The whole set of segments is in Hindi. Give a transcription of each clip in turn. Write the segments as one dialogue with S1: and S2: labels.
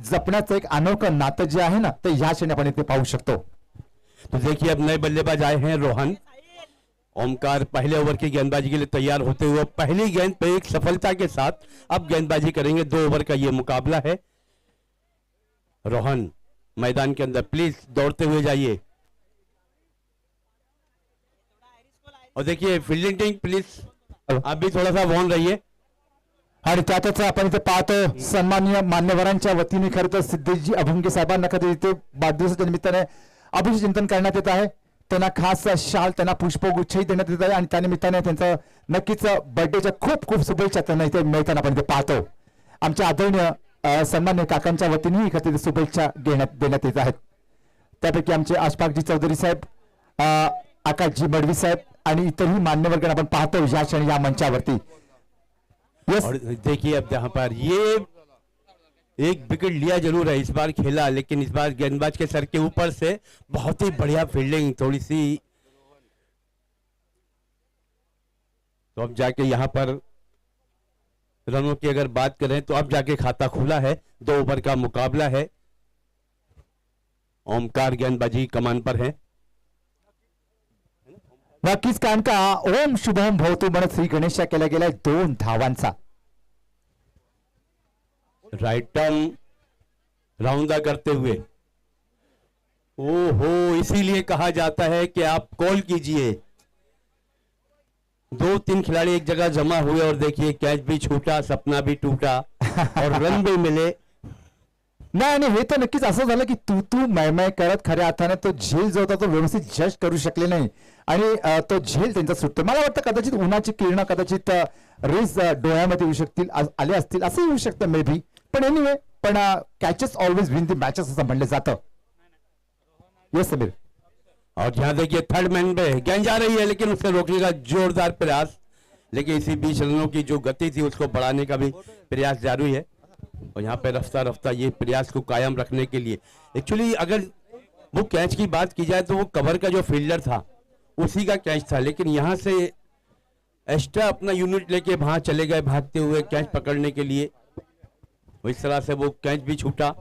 S1: जपण्याचं एक अनोखं नातं जे आहे ना ते ह्या क्षणी आपण इथे पाहू शकतो।
S2: तो देखिए अब नए बल्लेबाज आए हैं रोहन। ओमकार पहले ओवर की गेंदबाजी के लिए तैयार होते हुए पहली गेंद पे एक सफलता के साथ अब गेंदबाजी करेंगे। 2 ओवर का ये मुकाबला है। रोहन मैदान के अंदर प्लीज दौड़ते हुए जाइए और देखिए फील्डिंग टीम प्लीज आप भी थोड़ा सा वॉर्न रहिए।
S1: आणि त्यातच आपण इथे पाहतो सन्माननीय मान्यवरांच्या वतीने खरं तर सिद्धेशजी अभंगे साहेबांना कधी इथे वाढदिवसाच्या निमित्ताने अभिषेचन करण्यात येत आहे। त्यांना खास शाल त्यांना पुष्पगुच्छही देण्यात येत आहे आणि त्यानिमित्ताने त्यांचं नक्कीच बर्थडेच्या खूप खूप शुभेच्छा त्यांना इथे मिळताना आपण इथे पाहतो। आमच्या आदरणीय सन्मान्य काकांच्या वतीनेही इथे शुभेच्छा देण्यात येत आहेत। त्यापैकी आमचे आशफाकजी चौधरी साहेब, आकाशजी मडवी साहेब आणि इतरही मान्यवरगण आपण पाहतो या क्षणी या मंचावरती।
S2: और देखिए अब जहां पर ये एक विकेट लिया जरूर है, इस बार खेला, लेकिन इस बार गेंदबाज के सर के ऊपर से बहुत ही बढ़िया फील्डिंग, थोड़ी सी तो अब जाके यहां पर रनों की अगर बात करें तो अब जाके खाता खुला है। 2 ओवर का मुकाबला है। ओमकार गेंदबाजी कमान पर है।
S1: नक्कीच कारण का ओम शुभम भवतु म्हणत श्री गणेशा केला गेलाय 2 धावांचा।
S2: राइट टर्न राउंडा करते हुए ओहो, इसीलिए कहा जाता है कि आप कॉल कीजिए। 2-3 खिलाड़ी एक जगह जमा हुए और देखिए कैच भी छूटा, सपना भी टूटा और रन भी मिले।
S1: नाही आणि हे तर नक्कीच असं झालं की तू मैं करत खऱ्या अर्थाने तो झेल जो होता तो व्यवस्थित जज करू शकले नाही आणि तो झेल त्यांचा सुटतो। मला वाटतं कदाचित उन्हाची किरण कदाचित रेस डोळ्यामध्ये येऊ शकतील, आले असतील, असं येऊ शकतं मे बी, पण एनिवे पण catches always win the matches असं म्हणलं जातं। यस समीर।
S2: और यहाँ देखिए थर्ड मैन पे गेंद जा रही है लेकिन उसे रोकने का जोरदार प्रयास, लेकिन इसी बीच रनों की जो गति थी उसको बढ़ाने का भी प्रयास जारी है। और यहाँ पे रफ्ता रफ्ता ये प्रयास को कायम रखने के लिए एक्चुअली अगर वो कैच की बात की जाए तो वो कवर का जो फील्डर था उसी का कैच था, लेकिन यहाँ से एक्स्ट्रा अपना यूनिट लेके वहां चले गए भागते हुए कैच पकड़ने के लिए। इस तरह से वो कैच भी छूटा।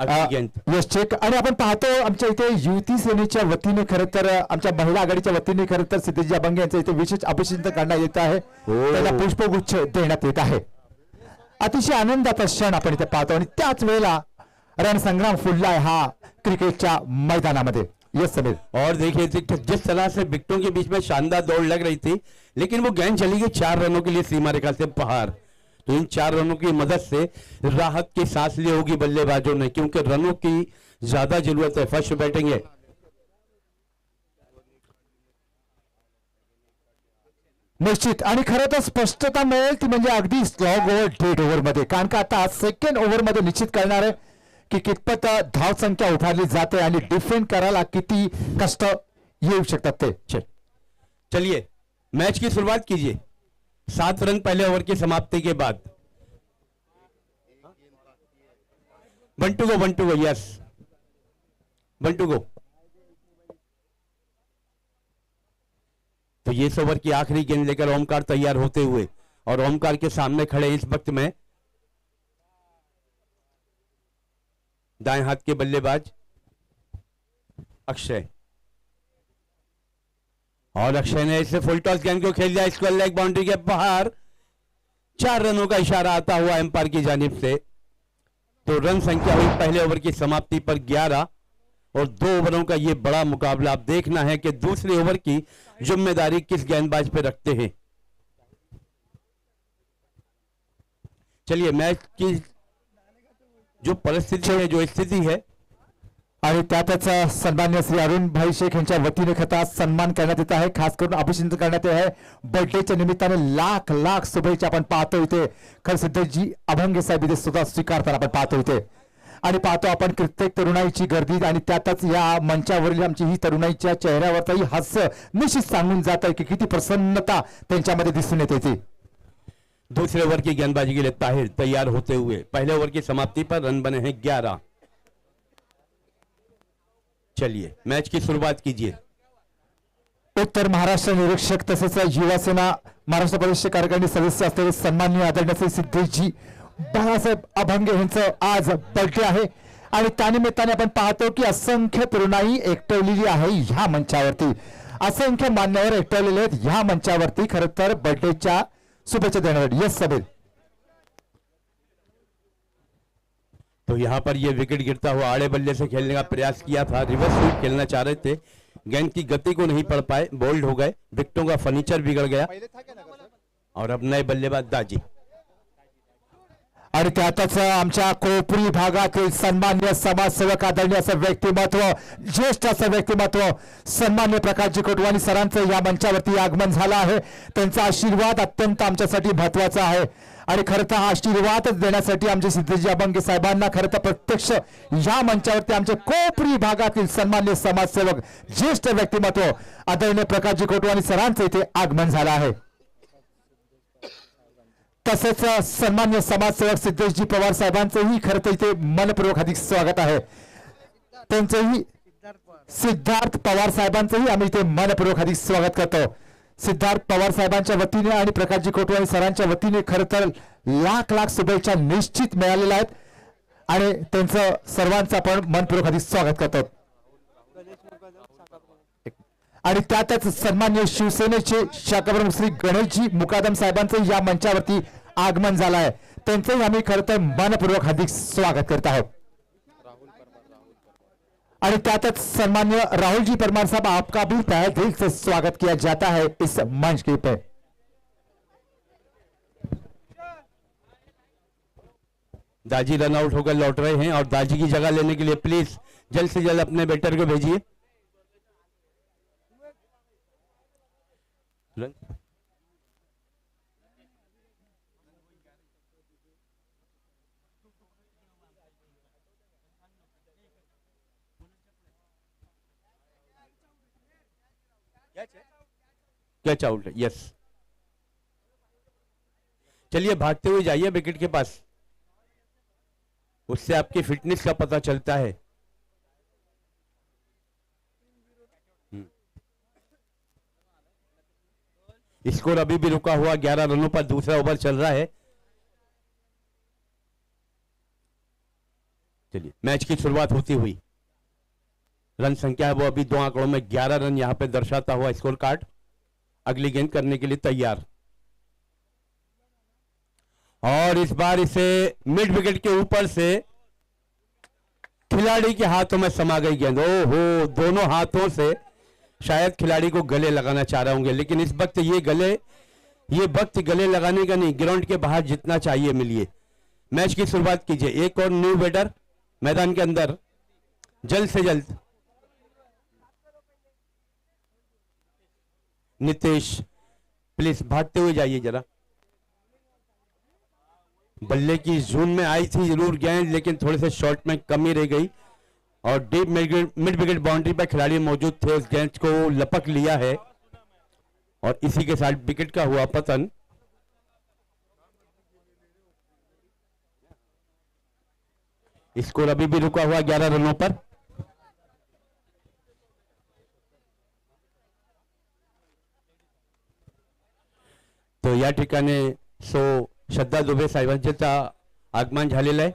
S1: Yes check. आणि आपण पाहतो आमच्या इथे युती सेनेच्या वतीने खरं तर आमच्या महिला आघाडीच्या वतीने खरं तर सिद्धेशजी अभंगे यांचं इथे विशेष अभिषेक करण्यात येत आहे। त्याला पुष्पगुच्छ देण्यात येत आहे। अतिशय आनंदाचा क्षण आपण इथे पाहतो आणि त्याच वेळेला रणसंग्राम फुललाय हा क्रिकेटच्या मैदानामध्ये। यस समीर।
S2: और देखिए जिस तरह से विकेटों के बीच में शानदार दौड़ लग रही थी, लेकिन वो गेंद चली गई 4 रनों के लिए सीमा रेखा से बाहर। तो इन 4 रनों की मदद से राहत की सांस ली होगी बल्लेबाजों ने, क्योंकि रनों की ज्यादा जरूरत है। फर्स्ट बैटिंग है
S1: निश्चित आणि खरं तर स्पष्टता मिळेल ती म्हणजे अगदी स्लॉग ओव्हर डेड ओव्हर मध्ये, कारण का आता सेकंड ओव्हर मध्ये निश्चित करणार आहे की कितपत धाव संख्या उभारली जाते आणि डिफेंड करायला किती कष्ट येऊ शकतात ते।
S2: चलिए मैच की शुरुआत कीजिए। 7 रन पहले ओवर की समाप्ति के बाद। 1 to go, yes 1 to go। तो ये इस ओवर की आखिरी गेंद लेकर ओमकार तैयार होते हुए, और ओमकार के सामने खड़े इस वक्त में दाएं हाथ के बल्लेबाज अक्षय, और अक्षय ने इसे फुल टॉस गेंद को खेल दिया स्क्वायर लेग बाउंड्री के बाहर। 4 रनों का इशारा आता हुआ एम्पायर की जानिब से। तो रन संख्या हुई पहले ओवर की समाप्ति पर 11 और 2 ओवरों का ये बड़ा मुकाबला। अब देखना है कि दूसरे ओवर की जिम्मेदारी किस गेंदबाज पे रखते हैं। चलिए मैच की जो परिस्थिति है, जो स्थिति है,
S1: आणि त्यातच सन्मान्य श्री अरुण भाई शेख यांच्या वतीने खता सन्मान करण्यात येत आहे, खास करून अभिषेक करण्यात येत आहे बर्थडेच्या निमित्ताने। लाख लाख शुभेच्छा आपण पाहतो इथे। खरं सिद्धेशजी अभंगे साहेब इथे सुद्धा स्वीकारताना आपण पाहतो इथे, आणि पाहतो आपण प्रत्येक तरुणाईची गर्दी आणि त्यातच या मंचावरील आमची ही तरुणाईच्या चेहऱ्यावरही हास्य निश्चित सांगून जात आहे की किती प्रसन्नता त्यांच्यामध्ये दिसून येते ती।
S2: दूसरे ओवर की गेंदबाजी के लिए ताहिर तैयार होते हुए पहले ओवर की समाप्ति पर रन बने हैं 11। चलिए मैच की शुरुआत कीजिए।
S1: उत्तर महाराष्ट्र निरीक्षक तसेच युवा सेना महाराष्ट्र प्रदेश कार्यकारिणी सदस्य असलेले सन्माननीय आदरणीय सिद्धेशजी बाळासाहेब अभंगे यांचं आज बर्थडे आहे आणि त्यानिमित्ताने आपण पाहतो की असंख्य तरुणाई एकटवलेली आहे ह्या मंचावरती. असंख्य मान्यवर एकटवलेले आहेत ह्या मंचावरती खरं तर बर्थडेच्या शुभेच्छा देण्यासाठी. यस सबीर.
S2: तो यहाँ पर ये विकेट गिरता हुआ आड़े बल्ले से खेलने का प्रयास किया था, रिवर्स स्वीप खेलना चाह रहे थे, गेंद की गति को नहीं पढ़ पाए, बोल्ड हो गए, विकेटों का फर्नीचर बिगड़ गया और अब नए बल्लेबाज दाजी.
S1: आणि त्यातच आमच्या कोपरी भागातील सन्मान्य समाजसेवक आदरणीय असं व्यक्तिमत्व, ज्येष्ठ असं व्यक्तिमत्व सन्मान्य प्रकाशजी कोटवानी सरांचं या मंचावरती आगमन झालं आहे. त्यांचा आशीर्वाद अत्यंत आमच्यासाठी महत्वाचा आहे आणि खरं तर हा आशीर्वाद देण्यासाठी आमचे सिद्धेजी अभंगे साहेबांना खरं तर प्रत्यक्ष या मंचावरती आमचे कोपरी भागातील सन्मान्य समाजसेवक ज्येष्ठ व्यक्तिमत्व आदरणीय प्रकाशजी कोटवानी सरांचं इथे आगमन झालं आहे. तसेच सन्मान्य समाजसेवक सिद्धेशजी पवार साहेबांचंही खरं तर इथे मनपूर्वक हार्दिक स्वागत आहे. त्यांचंही सिद्धार्थ पवार साहेबांचंही आम्ही इथे मनपूर्वक हार्दिक स्वागत करतो. सिद्धार्थ पवार साहेबांच्या वतीने आणि प्रकाशजी कोटवानी सरांच्या वतीने खरं तर लाख लाख शुभेच्छा निश्चित मिळालेल्या आहेत आणि त्यांचं सर्वांचं आपण मनपूर्वक हार्दिक स्वागत करतो. आणि त्यातच सन्मान्य शिवसेनेचे शाखाप्रमुख श्री गणेशजी मुकादम साहेबांचं या मंचावरती आगमन झालं आहे. त्यांचंही आम्ही खरं तर मनपूर्वक हार्दिक स्वागत करत आहोत. आणि त्यातच सन्मान्य राहुल जी परमार साहब आपका भी तहे दिल से स्वागत किया जाता है इस मंच के पे.
S2: दाजी रन आउट होकर लौट रहे हैं और दाजी की जगह लेने के लिए प्लीज जल्द से जल्द अपने बैटर को भेजिए. कैच आउट है. यस, चलिए भागते हुए जाइए विकेट के पास, उससे आपकी फिटनेस का पता चलता है. स्कोर अभी भी रुका हुआ 11 रनों पर दूसरा ओवर चल रहा है. चलिए मैच की शुरुआत होती हुई रन संख्या है वो अभी 2 आंकड़ों में 11 रन यहां पे दर्शाता हुआ स्कोर कार्ड. अगली गेंद करने के लिए तैयार और इस बार इसे मिड विकेट के ऊपर से खिलाड़ी के हाथों में समा गई गेंद. ओहो, दोनों हाथों से शायद खिलाड़ी को गले लगाना चाह रहे होंगे, लेकिन इस वक्त ये वक्त गले लगाने का नहीं, ग्राउंड के बाहर जितना चाहिए मिलिए. मैच की शुरुआत कीजिए. एक और न्यू बैटर मैदान के अंदर जल्द से जल्द. नितेश प्लीज भागते हुए जाइए जरा. बल्ले की जून में आई थी जरूर गेंद, लेकिन थोड़े से शॉट में कमी रह गई और डीप मिड विकेट बाउंड्री पर खिलाड़ी मौजूद थे, उस गेंद को लपक लिया है और इसी के साथ विकेट का हुआ पतन. स्कोर अभी भी रुका हुआ 11 रनों पर. तो या ठिकाणी श्रद्धा दुबे साहेबांचे आगमन झालेलं आहे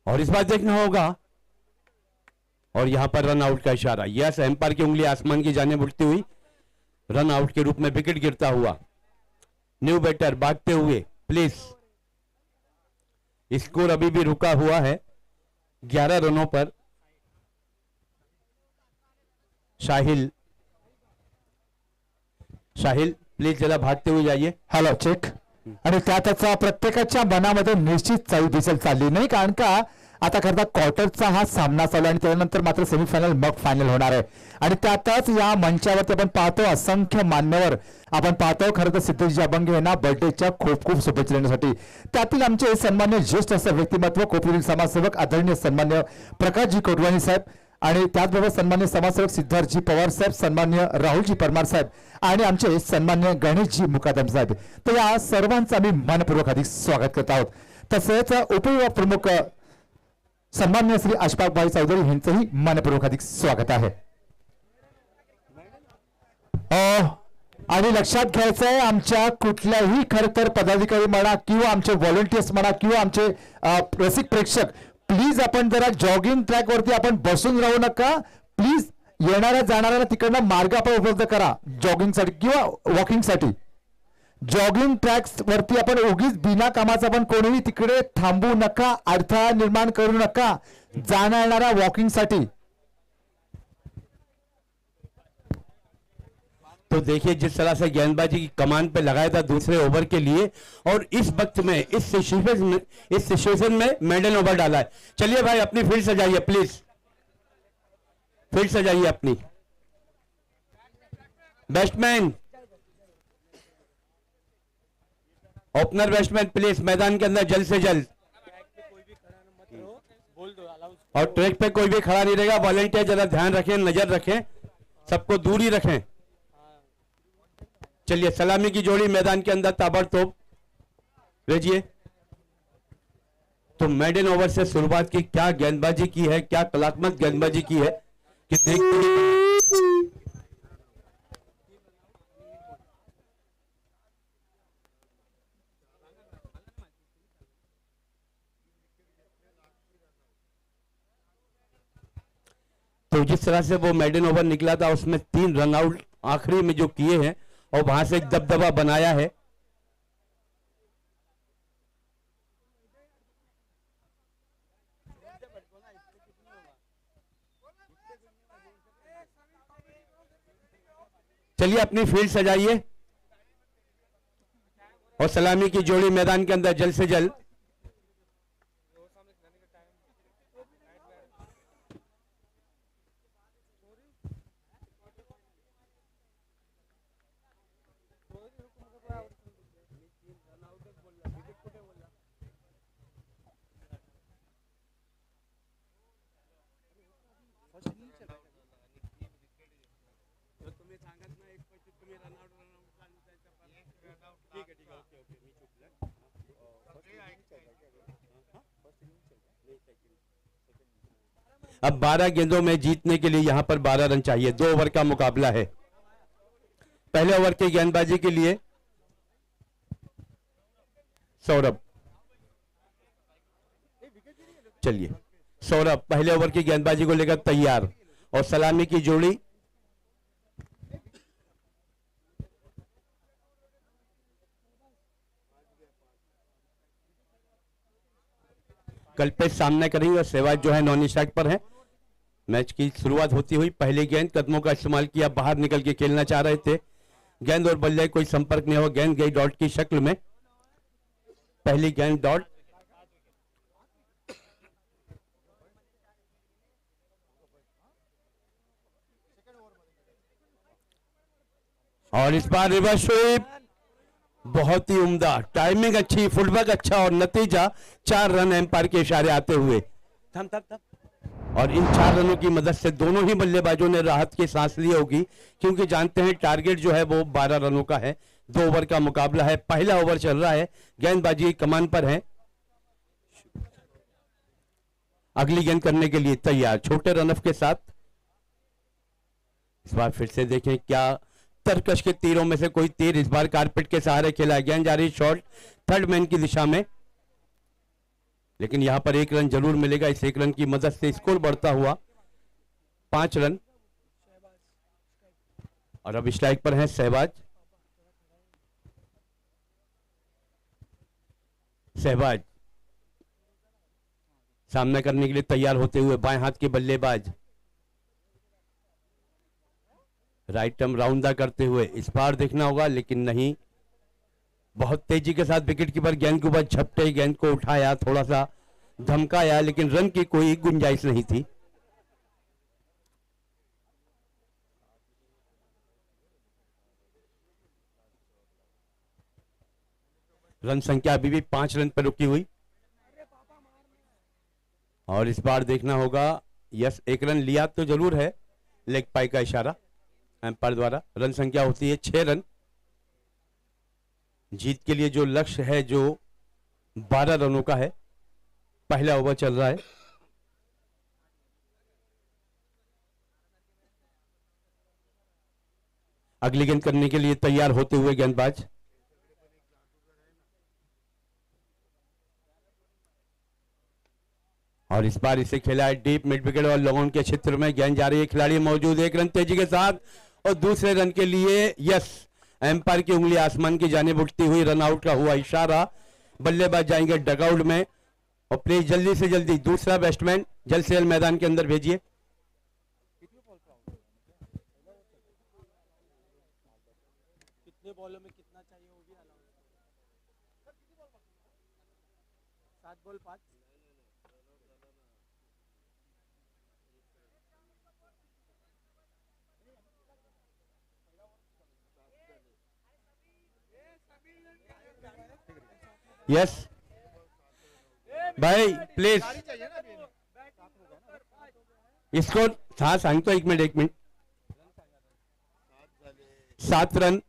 S2: और इस बार देखना होगा. और यहां पर रन आउट का इशारा. यस, एम्पायर की उंगली आसमान की जाने उठती हुई रन आउट के रूप में विकेट गिरता हुआ. न्यू बैटर भागते हुए प्लीज. स्कोर अभी भी रुका हुआ है 11 रनों पर. शाहिल प्लीज जरा भागते हुए जाइए.
S1: Hello check. आणि त्यातच प्रत्येकाच्या मनामध्ये निश्चित चाळी दिसेल चालली नाही, कारण का आता खरं क्वार्टरचा हा सामना चालू आणि त्यानंतर मात्र सेमीफायनल मग फायनल होणार आहे. आणि त्यातच या मंचावरती आपण पाहतो असंख्य मान्यवर आपण पाहतो. खरं तर सिद्धेशजी अभंगे यांना बर्थडेच्या खूप खूप शुभेच्छा देण्यासाठी त्यातील आमचे सन्मान्य ज्येष्ठ असं व्यक्तिमत्व कोपरील समाजसेवक आदरणीय सन्मान्य प्रकाशजी कोटवानी साहेब आणि त्याचबरोबर सन्मान्य समाजसेवक सिद्धार्थजी पवार साहेब, सन्मान्य राहुलजी परमार साहेब आणि आमचे सन्मान्य गणेशजी मुकादम साहेब. तर या सर्वांचं आम्ही मनपूर्वक अधिक स्वागत करत आहोत. तसेच उपप्रमुख सन्मान्य श्री अशफाकभाई चौधरी यांचंही मनपूर्वक अधिक स्वागत आहे. आणि लक्षात घ्यायचं आहे, आमच्या कुठल्याही खरं तर पदाधिकारी म्हणा किंवा आमचे व्हॉलंटियर्स म्हणा किंवा आमचे रसिक प्रेक्षक, प्लीज आपण जरा जॉगिंग ट्रॅक वरती आपण बसून राहू नका. प्लीज येणाऱ्या जाणाऱ्यांना तिकडनं मार्ग आपण उपलब्ध करा जॉगिंगसाठी किंवा वॉकिंगसाठी. जॉगिंग ट्रॅक्स वरती आपण उगीच बिना कामाचं आपण कोणीही तिकडे थांबू नका, अडथळा निर्माण करू नका जाण्या येणाऱ्या वॉकिंगसाठी.
S2: तो देखिए जिस तरह से गेंदबाजी की कमान पे लगाया था दूसरे ओवर के लिए, और इस वक्त में इस सिचुएशन में मेडन ओवर डाला है. चलिए भाई अपनी फील्ड सजाइए प्लीज, फील्ड सजाइए अपनी. बैट्समैन, ओपनर बैट्समैन प्लीज मैदान के अंदर जल्द से जल्द. और ट्रैक पे कोई भी खड़ा नहीं रहेगा. वॉलंटियर जरा ध्यान रखें, नजर रखें, सबको दूरी रखें. चलिए सलामी की जोड़ी मैदान के अंदर ताबड़तोड़ भेजिए. तो मेडन ओवर से शुरुआत की, क्या गेंदबाजी की है, क्या कलात्मक गेंदबाजी की है कि देखते. तो जिस तरह से वो मेडन ओवर निकला था उसमें 3 रन आउट आखिरी में जो किए हैं और वहां से एक दबदबा बनाया है. चलिए अपनी फील्ड सजाइए और सलामी की जोड़ी मैदान के अंदर जल्द से जल्द. अब 12 गेंदों में जीतने के लिए यहां पर 12 रन चाहिए. 2 ओवर का मुकाबला है. पहले ओवर की गेंदबाजी के लिए सौरभ, चलिए सौरभ पहले ओवर की गेंदबाजी को लेकर तैयार. और सलामी की जोड़ी कल्पेश सामने करेंगे और सहवाग जो है नॉन स्ट्राइक पर है. मैच की शुरुआत होती हुई पहली गेंद, कदमों का इस्तेमाल किया, बाहर निकल के खेलना चाह रहे थे. गेंद और बल्ले कोई संपर्क नहीं हुआ, गेंद गई डॉट की शक्ल में. पहली गेंद डॉट. और इस बार रिवर्स स्वीप, बहुत ही उम्दा, टाइमिंग अच्छी, फुटवर्क अच्छा और नतीजा 4 रन एम्पायर के इशारे आते हुए. थम थम थम. और इन 4 रनों की मदद से दोनों ही बल्लेबाजों ने राहत की सांस ली होगी, क्योंकि जानते हैं टारगेट जो है वो 12 रनों का है. 2 ओवर का मुकाबला है, पहला ओवर चल रहा है, गेंदबाजी कमान पर है. अगली गेंद करने के लिए तैयार, छोटे रनअप के साथ. इस बार फिर से देखें क्या तरकश के तीरों में से कोई तीर इस बार कारपेट के सहारे खेला. गेंद जा रही शॉर्ट थर्ड मैन की दिशा में, लेकिन यहां पर 1 रन जरूर मिलेगा. इस 1 रन की मदद से स्कोर बढ़ता हुआ 5 रन. और अब स्ट्राइक पर है सहवाज. सहवाज सामना करने के लिए तैयार होते हुए बाएं हाथ के बल्लेबाज, राइट आर्म राउंडा करते हुए. इस बार देखना होगा, लेकिन नहीं, बहुत तेजी के साथ विकेट कीपर गेंद के ऊपर झपटे, गेंद को उठाया, थोड़ा सा धमकाया, लेकिन रन की कोई गुंजाइश नहीं थी. रन संख्या अभी भी 5 रन पर रुकी हुई. और इस बार देखना होगा, यस 1 रन लिया तो जरूर है, लेग पाई का इशारा एम्पायर द्वारा. रन संख्या होती है 6 रन. जीत के लिए जो लक्ष्य है जो 12 रनों का है. पहला ओवर चल रहा है. अगली गेंद करने के लिए तैयार होते हुए गेंदबाज। और इस बार इसे खेला है डीप मिड विकेट और लॉन के क्षेत्र में। गेंद जा रही है, खिलाड़ी मौजूद, एक रन तेजी के साथ और दूसरे रन के लिए यस। एम्पायर की उंगली आसमान की जानिब उठती हुई रन आउट का हुआ इशारा। बल्लेबाज जाएंगे डगआउट में और प्लीज जल्दी से जल्दी दूसरा बैट्समैन जल्द से जल्द मैदान के अंदर भेजिए।
S3: कितने बॉलों में कितना चाहिए वो भी अलाउंस। 7 बॉल 5।
S2: यस भाई प्लीज इसको हाँ सांग तो 1 मिनट 7 रन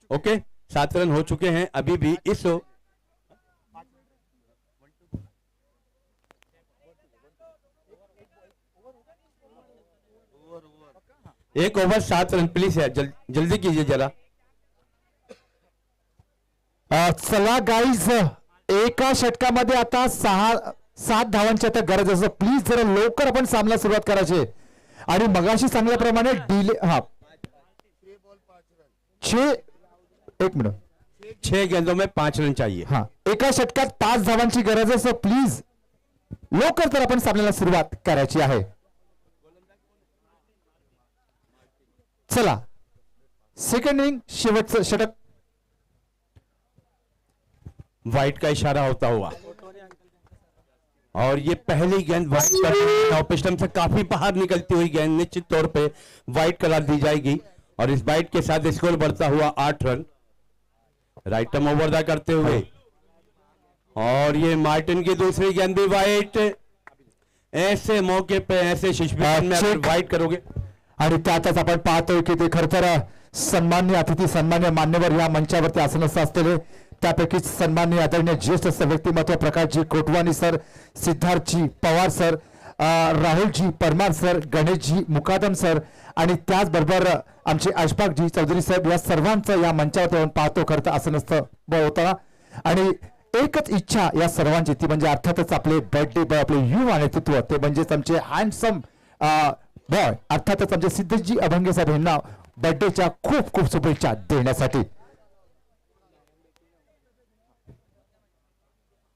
S2: ओके 7 रन हो चुके हैं अभी भी इस एक ओवर 7 रन प्लीज है जल्दी कीजिए जरा।
S1: चला गाईज एका षटकामध्ये आता 7 धावांची आता गरज असं प्लीज जरा लवकर आपण सामना सुरुवात करायचे आणि मगाशी सांगल्याप्रमाणे डिले हा 1 मिनिट
S2: 6 गेंदों में 5 रन चाहिए।
S1: हा एका षटकात 5 धावांची गरज असं प्लीज लवकर तर आपण सामन्याला सुरुवात करायची आहे। चला सेकंड इनिंग शेवटचं षटक
S2: वाइट का इशारा होता हुआ और ये पहली गेंद वाइट पर ऑफ स्टंप से काफी बाहर निकलती हुई गेंद निश्चित तौर पे वाइट करार दी जाएगी और इस वाइट के साथ स्कोर बढ़ता हुआ 8 रन। राइट टर्म ओवर करते हुए और ये मार्टिन की दूसरी गेंद भी वाइट। ऐसे मौके पे ऐसे सिचुएशन में अगर वाइट करोगे
S1: आणि त्यातच आपण पाहतोय की ते खरं तर सन्मान्य अतिथी सन्मान्य मान्यवर या मंचावरती आसनस्थ असलेले त्यापैकीच सन्मान्य आदरणीय ज्येष्ठ व्यक्तिमत्व प्रकाशजी Kotwani sir, सिद्धार्थजी Pawar sir, Rahulji Parmar sir, Ganeshji मुकादम सर आणि त्याचबरोबर आमचे अशफाकजी चौधरी साहेब या सर्वांचं या मंचावरती आपण पाहतो खरं तर आसनस्थ होताना आणि एकच इच्छा या सर्वांची ती म्हणजे अर्थातच आपले बर्थडे बॉय आपले युवा नेतृत्व ते म्हणजेच आमचे हँडसम बॉय अर्थातच आमचे सिद्धेशजी अभंगे साहेब यांना बर्थडेच्या खूप खूप शुभेच्छा देण्यासाठी।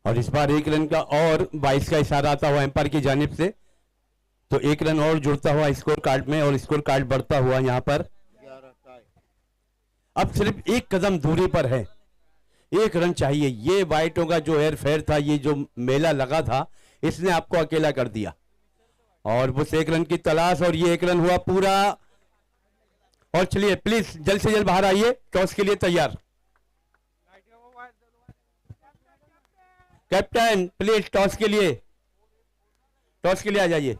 S2: और इस बार 1 रन का और 22 का इशारा आता हुआ एम्पायर की जानिब से तो 1 रन और जुड़ता हुआ स्कोर कार्ड में और स्कोर कार्ड बढ़ता हुआ यहां पर अब सिर्फ 1 कदम दूरी पर है। 1 रन चाहिए। ये वाइटों का जो हेर फेर था ये जो मेला लगा था इसने आपको अकेला कर दिया और बस 1 रन की तलाश और ये 1 रन हुआ पूरा। और चलिए प्लीज जल्द से जल्द बाहर आइए टॉस के लिए तैयार। कैप्टन प्लीज टॉस के लिए आ जाइए।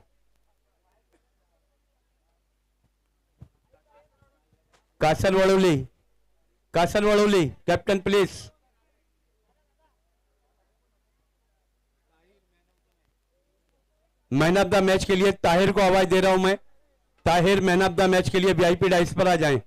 S2: कासल वड़ोली captain please. Man of the match के लिए ताहिर को आवाज दे रहा हूं मैं। Tahir man of the match के लिए वीआईपी डाइस पर आ जाएं।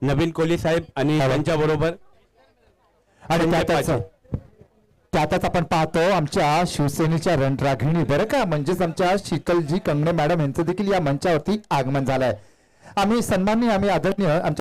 S2: नवीन कोहली साहेब आणि त्यांच्या बरोबर
S1: आणि त्यातच आपण पाहतो आमच्या शिवसेनेच्या रणरागिणी बरं का म्हणजेच आमच्या शीतलजी कंगणे मॅडम यांचं देखील या मंचावरती आगमन झालंय। आम्ही आदरणीय आमच्या